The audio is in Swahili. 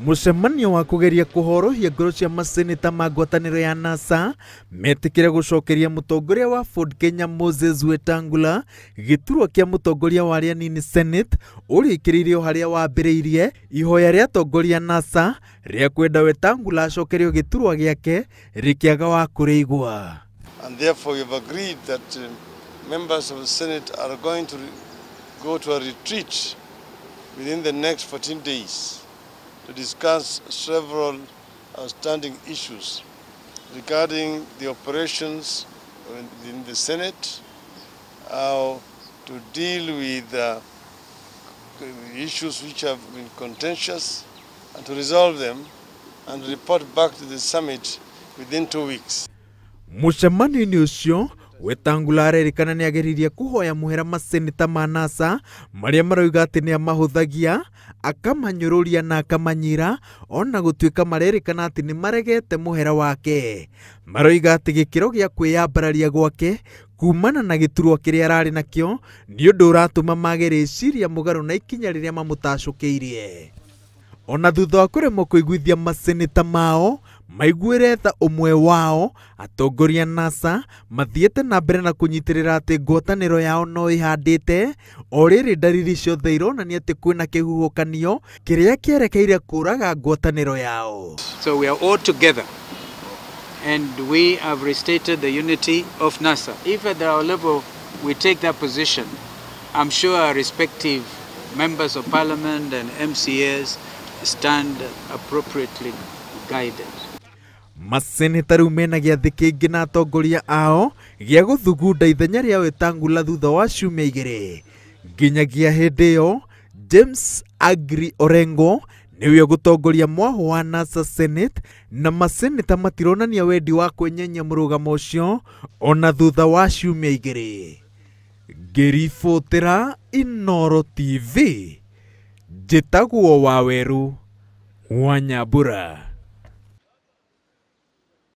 Mucemanio wa kugeria kuhorohia ngoro cia maseneta ma ngwataniro ya NASA metikire gucokeria mutongoria wa Ford Kenya Moses Wetangula giturwa kia mutongoria wa aria anini Senate uri ikiririo haria wambiriirie ihoya ria atongoria NASA ria kwenda Wetangula acokerio giturwa giake rikiaga wa kureigwa. And therefore we have agreed that members of the Senate are going to go to a retreat within the next 14 days to discuss several outstanding issues regarding the operations in the Senate, how to deal with issues which have been contentious and to resolve them and report back to the summit within 2 weeks. Mucemanio ucio Wetangula arerikana ni ageririe kuhoya muhera maseneta ma NASA maria maroiga ati ni amahuthagia akamanyururia na akamanyira ona gutuika marerikana ati ni maregete muhera wake. Maroiga ati gikiro gia kwiyambararia gwake kumana na giturwa kiria arari nakio ni undu uratuma magereciria mugaru na ikinya riria mamutacukiirie. Ona thutha wa kuremwo kuiguithia maseneta mao maiguire tha umwe wao atongoria NASA mathiete na mbere na kunyitirira ati ngwataniro yao no ihandite oriri ndariri ciothe ironania ati kwina kihuhukanio kiria kierekeire kuraga ngwataniro yao. So we are all together and we have restated the unity of NASA. If at our level we take that position, I'm sure our respective members of parliament and MCAs stand appropriately guided. Maseneta riu mena giathi kingi na atongoria ao gia guthugunda ithenya ria Wetangula thutha wa ciumia igiri. Nginyagia hindi iyo James Agri Orengo niwe gutongoria mwahu wa NASA Senate na maseneta matironania wendi wa kwenyenya murugamo ucio ona thutha wa ciumia igiri. Ngiribotera Inooro TV, njitagwo Waweru wa Nyambura.